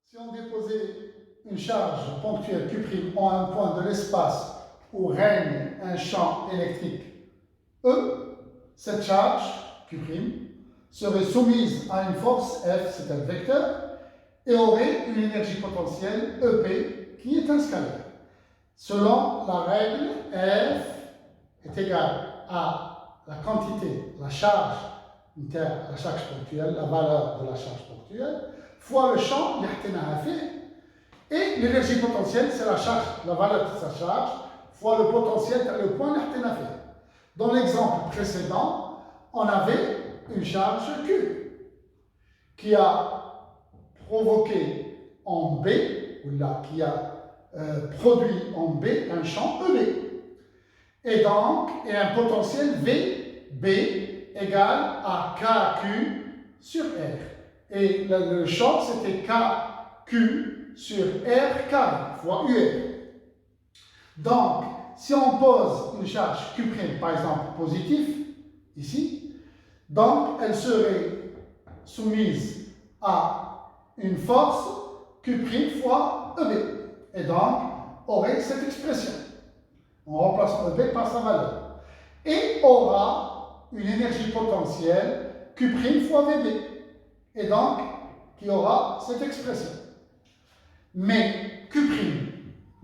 Si on déposait une charge ponctuelle Q' en un point de l'espace où règne un champ électrique E, cette charge Q' serait soumise à une force F, c'est un vecteur, et aurait une énergie potentielle EP qui est un scalaire. Selon la règle, F est égale à la quantité, la charge ponctuelle, la valeur de la charge ponctuelle, fois le champ, et l'énergie potentielle, c'est la valeur de sa charge, fois le potentiel, le point. Dans l'exemple précédent, on avait une charge Q qui a provoqué en B, ou là, qui a produit en B un champ EB. Et donc, un potentiel VB égale à KQ sur R. Et le champ, c'était KQ sur R carré, fois UR. Donc, si on pose une charge Q', par exemple, positive, ici, donc elle serait soumise à une force Q' fois EB. Et donc, aurait cette expression. On remplace EB par sa valeur. Et aura une énergie potentielle Q' fois VB. Et donc, qui aura cette expression. Mais Q'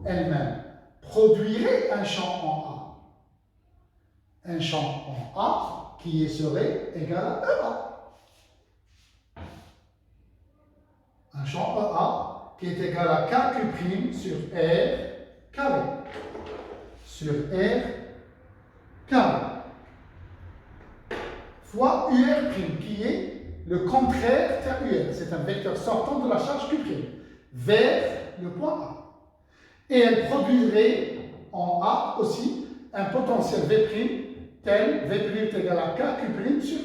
elle-même produirait un champ en A. Un champ en A qui serait égal à EA. Un champ EA qui est égal à KQ' sur R carré. Sur R carré. Fois UR', qui est le contraire de UR. C'est un vecteur sortant de la charge Q' vers le point A. Et elle produirait en A aussi un potentiel V', tel V' est égal à KQ' sur R.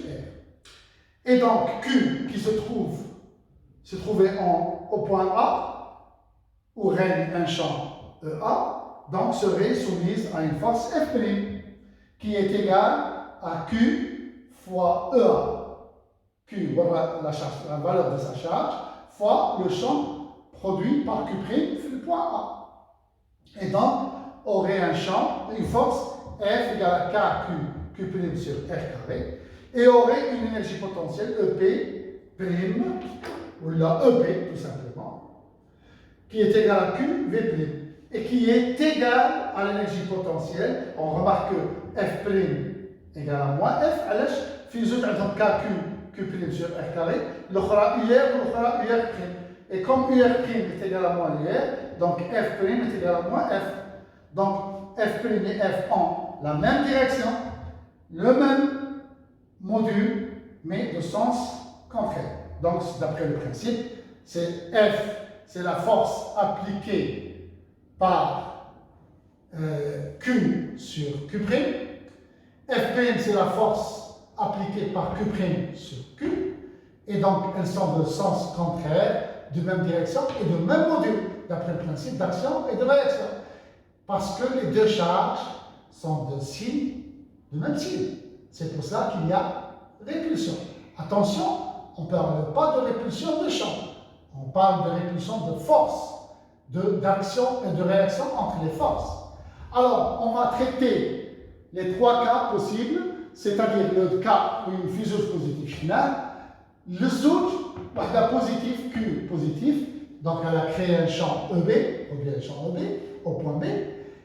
Et donc Q qui se trouvait au point A, où règne un champ EA, donc serait soumise à une force F', qui est égale à Q fois EA. Q, voilà la valeur de sa charge, fois le champ produit par Q' sur le point A. Et donc, aurait un champ, une force F égale à KQ' sur R carré, et aurait une énergie potentielle EP', ou la EP tout simplement, qui est égale à QV', et qui est égale à l'énergie potentielle. On remarque que F' égale à moins F, alors, في زوج عندهم KQ' sur R carré, l'autre UR, l'autre UR'. Et comme UR' est égal à moins UR, donc F' est égal à moins F. Donc F' et F ont la même direction, le même module, mais de sens contraire. Donc d'après le principe, c'est F, c'est la force appliquée par Q sur Q'. F', c'est la force appliquée par Q' sur Q. Et donc elles sont de sens contraire, de même direction et de même module, d'après le principe d'action et de réaction. Parce que les deux charges sont de même signe. C'est pour ça qu'il y a répulsion. Attention, on ne parle pas de répulsion de champ. On parle de répulsion de force, d'action et de réaction entre les forces. Alors, on va traiter les trois cas possibles, c'est-à-dire le cas où une fusion positive finale, le zouj, la positive Q positif, donc elle a créé un champ EB, produit un champ EB au point B,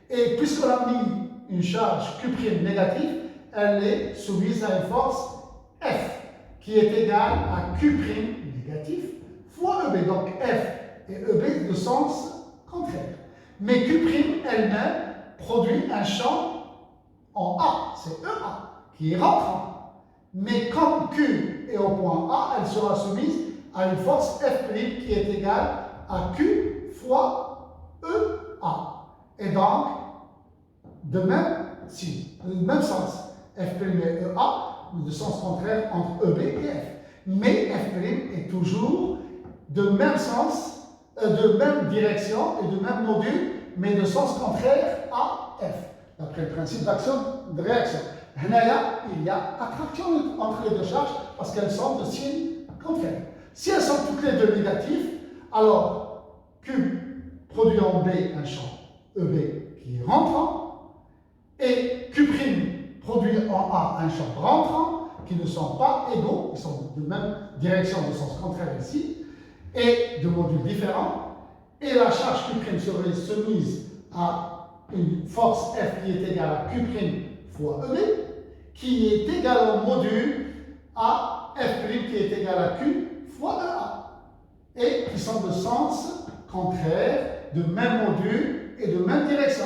et puisqu'on a mis une charge Q' négative, elle est soumise à une force F, qui est égale à Q' négatif fois EB, donc F et EB de sens contraire. Mais Q' elle-même produit un champ en A, c'est EA, qui est rentrant. Mais comme Q est au point A, elle sera soumise à une force F' qui est égale à Q fois EA. Et donc, de même sens, F' et EA, de sens contraire entre EB et F. Mais F' est toujours de même sens, de même direction et de même module, mais de sens contraire à F, d'après le principe d'action de réaction. Il y a attraction entre les deux charges parce qu'elles sont de signes contraires. Si elles sont toutes les deux négatives, alors Q produit en B un champ EB qui est rentrant, et Q' produit en A un champ rentrant, qui ne sont pas égaux, ils sont de même direction de sens contraire ici, et de modules différents, et la charge Q' serait soumise à une force F qui est égale à Q' fois EB, qui est égale au module à F' qui est égal à Q fois EA, et qui sont de sens contraire, de même module et de même direction.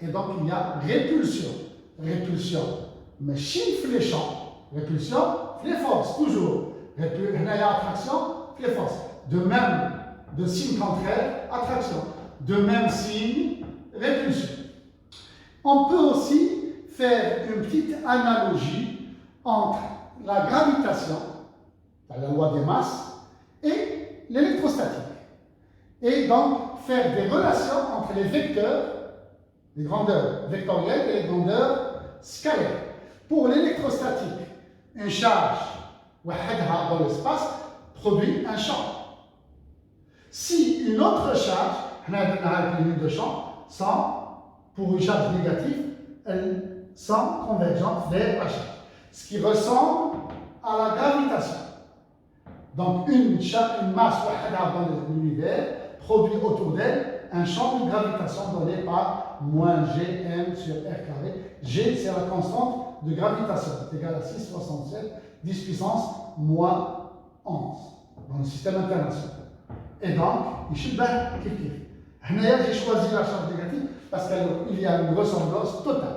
Et donc il y a répulsion. Répulsion, mais chiffre les champs. Répulsion, les forces, toujours. Il y a attraction, les forces. De même, de signe contraire, attraction. De même signe, répulsion. On peut aussi faire une petite analogie entre la gravitation, la loi des masses, et l'électrostatique. Et donc faire des relations entre les vecteurs, les grandeurs vectorielles et les grandeurs scalaires. Pour l'électrostatique, une charge dans l'espace produit un champ. Si une autre charge, une ligne de champ, pour une charge négative, elle semble convergente vers la charge. Ce qui ressemble à la gravitation. Donc une masse dans l'univers produit autour d'elle un champ de gravitation donné par moins Gm sur R carré. G, c'est la constante de gravitation, c'est égal à 6,67, 10 puissance moins 11 dans le système international. Et donc, j'ai choisi la charge négative parce qu'il y a une ressemblance totale.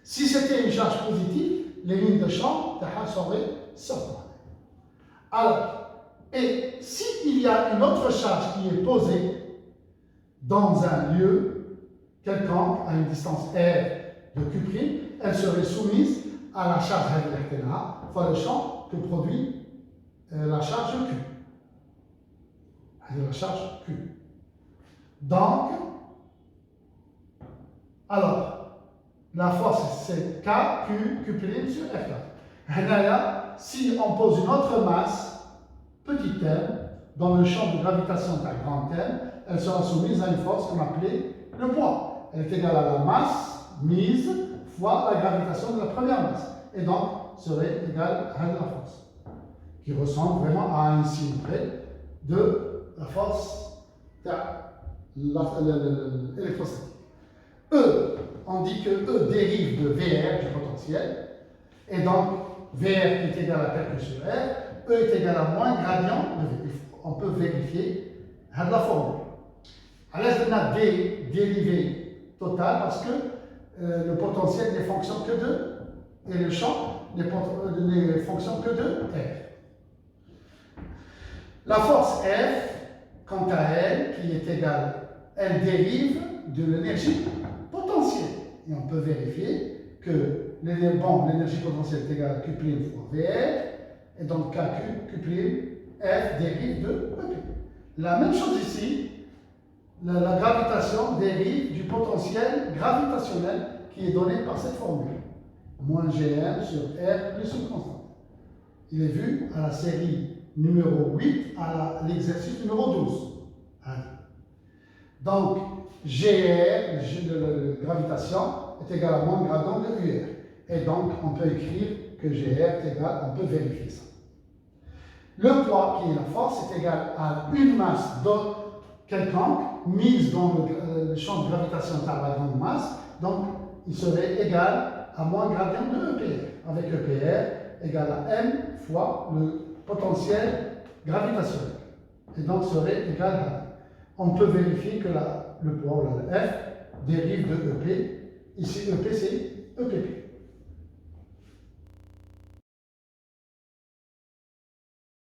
Si c'était une charge positive, les lignes de champ seraient sorties. Alors, et s'il y a une autre charge qui est posée dans un lieu quelconque, à une distance R de Q', elle serait soumise à la charge RTNA fois le champ que produit la charge Q. La charge Q. Donc, alors, la force c'est K, Q' sur R4. Si on pose une autre masse, petit m, dans le champ de gravitation d'un grand M, elle sera soumise à une force qu'on appelait le poids. Elle est égale à la masse mise fois la gravitation de la première masse. Et donc, serait égale à la force, qui ressemble vraiment à un signe près de la force électrostatique. E, on dit que E dérive de VR, du potentiel, et donc VR est égal à quelque sur R, E est égal à moins gradient de V. On peut vérifier la formule. À l'aise de la dérivée totale, parce que le potentiel n'est fonction que de, et le champ n'est fonction que de R. La force F, quant à elle, qui est égale, elle dérive de l'énergie potentielle. Et on peut vérifier que l'énergie potentielle est égale à Q' fois VR, et donc Q', F dérive de EP. La même chose ici, la gravitation dérive du potentiel gravitationnel qui est donné par cette formule. Moins Gm sur R plus une constante. Il est vu à la série numéro 8 à l'exercice numéro 12. Donc, GR, la gravitation, est égal à moins gradient de UR. Et donc, on peut écrire que GR est égal, on peut vérifier ça. Le poids, qui est la force, est égal à une masse quelconque mise dans le champ de gravitation par la grande masse. Donc, il serait égal à moins gradient de EPR, avec EPR égal à m fois le potentiel gravitationnel. Et donc, serait égal à... On peut vérifier que le poids, ou le F, dérive de EP. Ici, EP, c'est EPP.